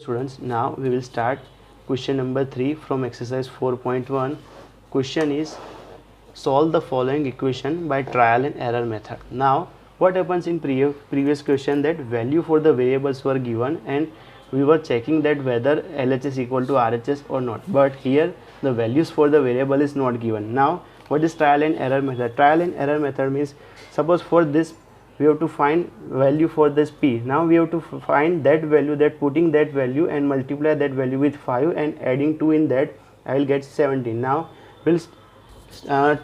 Students, now we will start question number 3 from exercise 4.1. Question is solve the following equation by trial and error method. Now what happens in previous question, that value for the variables were given and we were checking that whether LHS equal to RHS or not, but here the values for the variable is not given. Now what is trial and error method? Trial and error method means, suppose for this we have to find value for this p. Now we have to find that value, that putting that value and multiply that value with 5 and adding 2 in that, I will get 17. Now we'll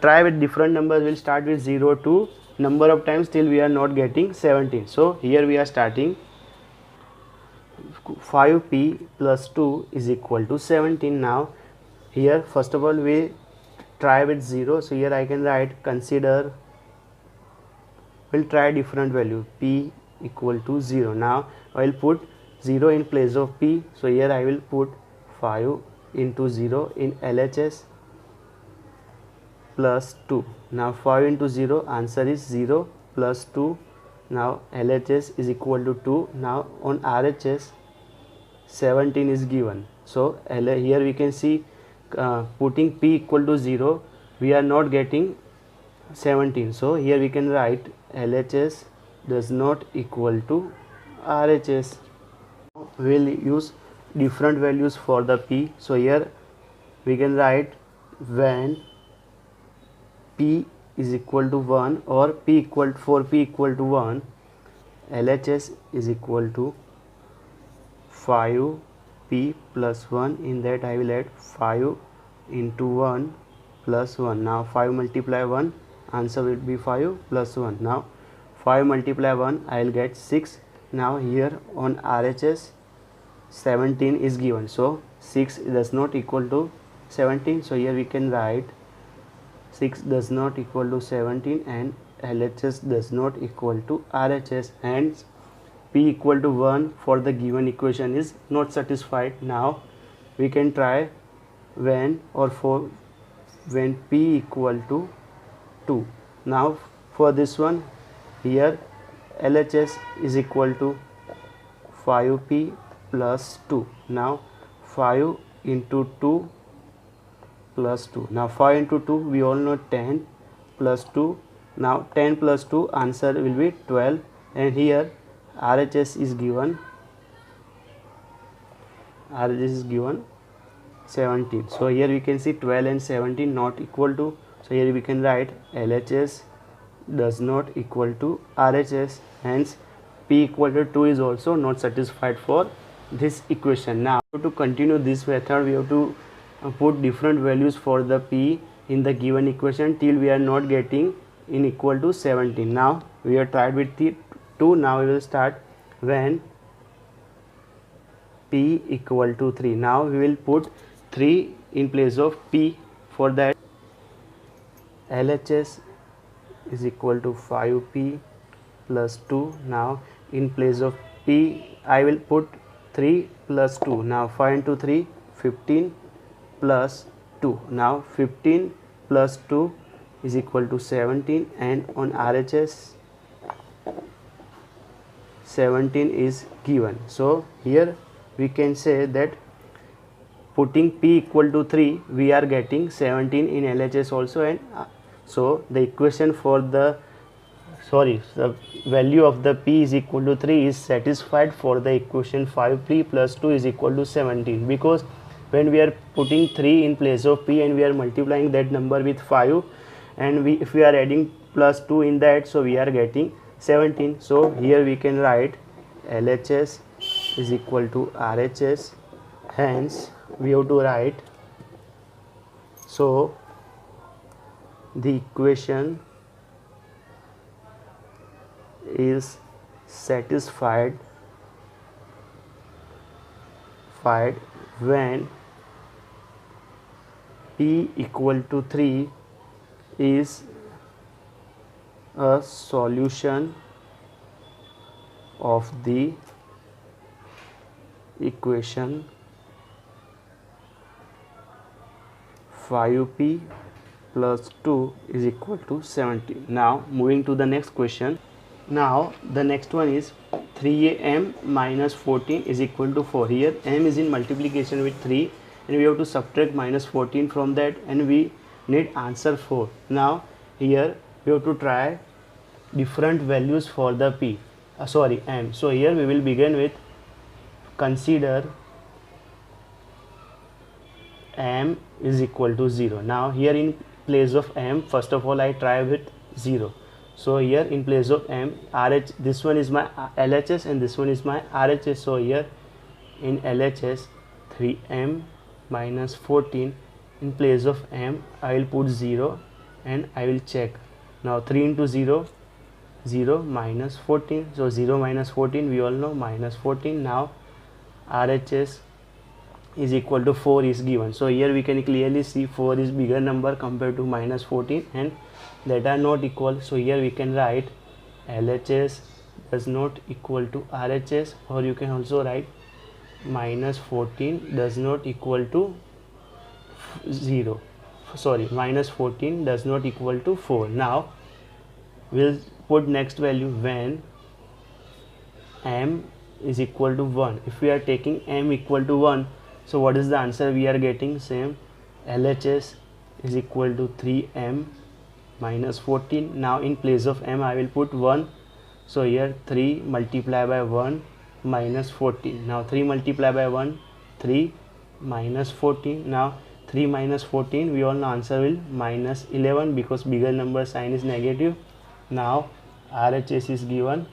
try with different numbers. We'll start with 0 to number of times till we are not getting 17. So here we are starting 5p plus 2 is equal to 17. Now here first of all we try with 0. So here I can write, consider, we'll try different value, p equal to 0. Now I will put 0 in place of p. So here I will put 5 into 0 in LHS plus 2. Now 5 into 0, answer is 0 plus 2. Now LHS is equal to 2. Now on RHS 17 is given. So here we can see putting p equal to 0, we are not getting 17. So here we can write LHS does not equal to RHS. We will use different values for the p. So here we can write when p is equal to 1 or p equal to 1, LHS is equal to 5p plus 1. In that I will add 5 into 1 plus 1. Now 5 multiply 1, answer will be 5 plus 1. Now 5 multiply 1, I will get 6. Now here on RHS 17 is given, so 6 does not equal to 17. So here we can write 6 does not equal to 17 and LHS does not equal to RHS, hence p equal to 1 for the given equation is not satisfied. Now we can try when p equal to 2. Now for this one, here LHS is equal to 5p plus 2. Now 5 into 2 plus 2. Now 5 into 2, we all know 10 plus 2. Now 10 plus 2, answer will be 12, and here RHS is given 17. So here we can see 12 and 17 not equal to. So here we can write LHS does not equal to RHS, hence p equal to 2 is also not satisfied for this equation. Now to continue this method, we have to put different values for the p in the given equation till we are not getting in equal to 17. Now we have tried with the 2. Now we will start when p equal to 3. Now we will put 3 in place of p. For that, LHS is equal to 5p plus 2. Now in place of p I will put 3 plus 2. Now 5 into 3, 15 plus 2. Now 15 plus 2 is equal to 17, and on RHS 17 is given. So here we can say that putting p equal to 3, we are getting 17 in LHS also, and so the equation for the value of the p is equal to 3 is satisfied for the equation 5p plus 2 is equal to 17, because when we are putting 3 in place of p and we are multiplying that number with 5, and if we are adding plus 2 in that, so we are getting 17. So here we can write LHS is equal to RHS, hence we have to write, so the equation is satisfied when p equal to 3 is a solution of the equation 5p plus 2 is equal to 17. Now moving to the next question. Now the next one is 3m minus 14 is equal to 4. Here m is in multiplication with 3 and we have to subtract minus 14 from that, and we need answer 4. Now here we have to try different values for the m. So here we will begin with consider m is equal to 0. Now here in place of m, first of all I try with 0. So here in place of m, RH, this one is my LHS and this one is my RHS. So here in LHS 3m minus 14, in place of m I will put 0 and I will check. Now 3 into 0, 0 minus 14. So 0 minus 14, we all know minus 14. Now RHS is equal to 4 is given. So here we can clearly see 4 is bigger number compared to minus 14 and that are not equal. So here we can write LHS does not equal to RHS, or you can also write minus 14 does not equal to 0. Sorry, minus 14 does not equal to 4. Now we'll put next value when m is equal to 1. If we are taking m equal to 1, so what is the answer we are getting? Same, LHS is equal to 3m minus 14. Now in place of m I will put 1. So here 3 multiplied by 1 minus 14. Now 3 multiplied by 1, 3 minus 14. Now 3 minus 14, we all know answer will minus 11 because bigger number sign is negative. Now RHS is given,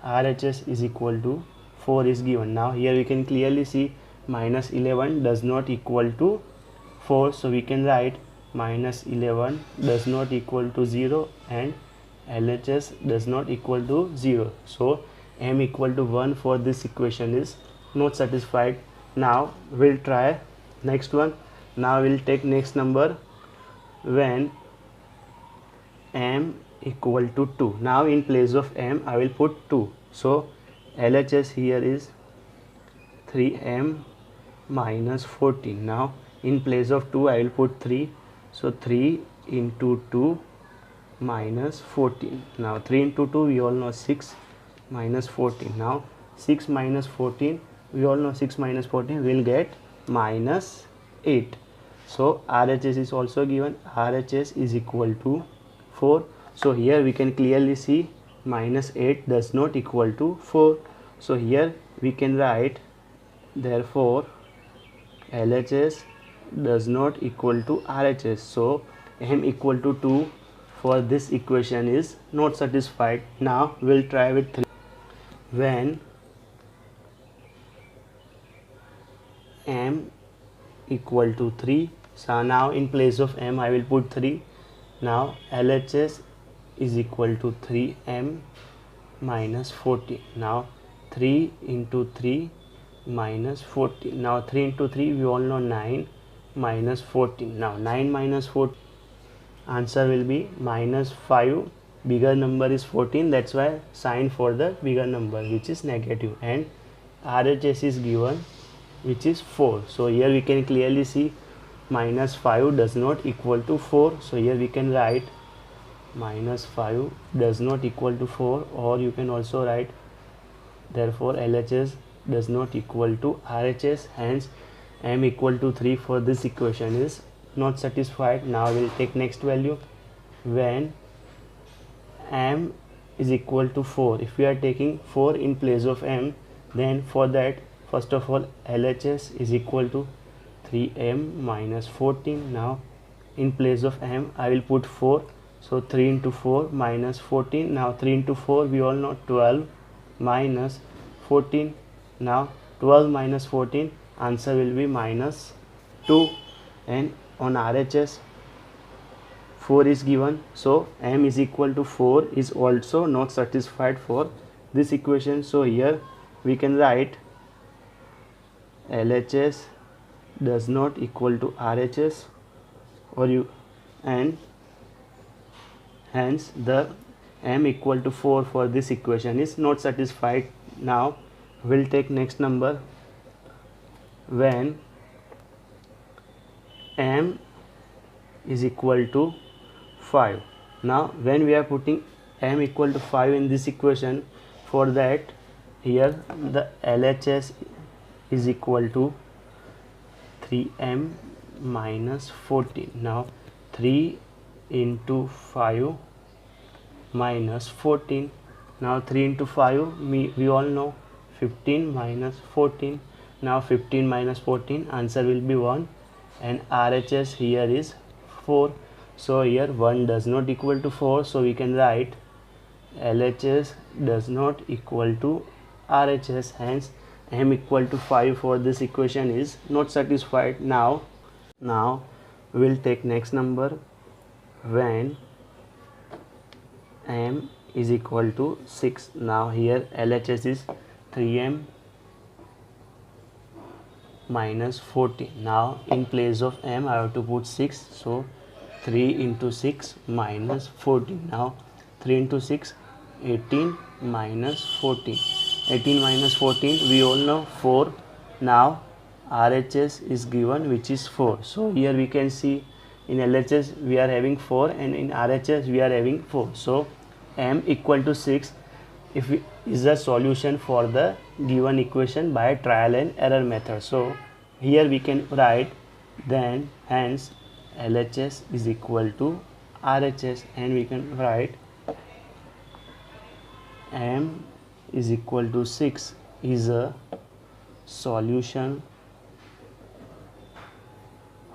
RHS is equal to 4 is given. Now here we can clearly see minus 11 does not equal to 4. So we can write minus 11 does not equal to 0 and LHS does not equal to 0. So m equal to 1 for this equation is not satisfied. Now we'll try next one. Now we'll take next number when m equal to 2. Now in place of m I will put 2. So LHS here is 3m minus 14. Now in place of 2 I will put 3. So 3 into 2 minus 14. Now 3 into 2 we all know 6 minus 14. Now 6 minus 14, we all know 6 minus 14 will get minus 8. So RHS is also given, RHS is equal to 4. So here we can clearly see minus 8 does not equal to 4. So here we can write therefore LHS does not equal to RHS. So m equal to 2 for this equation is not satisfied. Now we'll try with 3. When m equal to 3, so now in place of m I will put 3. Now LHS is equal to 3m minus 14. Now 3 into 3 minus 14. Now 3 into 3 we all know 9 minus 14. Now 9 minus 14, answer will be minus 5. Bigger number is 14, that's why sign for the bigger number which is negative, and RHS is given which is 4. So here we can clearly see minus 5 does not equal to 4. So here we can write minus 5 does not equal to 4, or you can also write therefore LHS does not equal to RHS. Hence m equal to 3 for this equation is not satisfied. Now we'll take next value when m is equal to 4. If we are taking 4 in place of m, then for that first of all LHS is equal to 3m minus 14. Now in place of m I will put 4. So 3 into 4 minus 14. Now 3 into 4 we all know 12 minus 14. Now 12 minus 14, answer will be minus 2. And on RHS 4 is given. So m is equal to 4 is also not satisfied for this equation. So here we can write LHS does not equal to RHS, and hence the m equal to 4 for this equation is not satisfied. Now we'll take next number when m is equal to 5. Now when we are putting m equal to 5 in this equation, For that, here the LHS is equal to 3m minus 14. Now 3 into 5 minus 14. Now 3 into 5, we all know 15 minus 14. Now 15 minus 14, answer will be 1, and RHS here is 4. So here 1 does not equal to 4, so we can write LHS does not equal to RHS, hence m equal to 5 for this equation is not satisfied. Now we will take next number when m is equal to 6. Now here LHS is 3m minus 14. Now in place of m I have to put 6, so 3 into 6 minus 14. Now 3 into 6, 18 minus 14. 18 minus 14, we all know 4. Now RHS is given, which is 4. So here we can see in LHS we are having 4 and in RHS we are having 4. So m equal to 6 is a solution for the given equation by trial and error method. So here we can write then hence LHS is equal to RHS, and we can write m is equal to 6 is a solution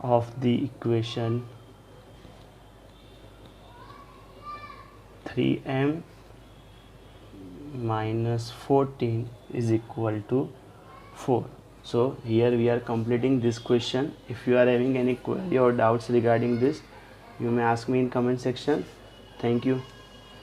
of the equation 3m minus 14 is equal to 4. So here we are completing this question. If you are having any query or doubts regarding this, you may ask me in comment section. Thank you.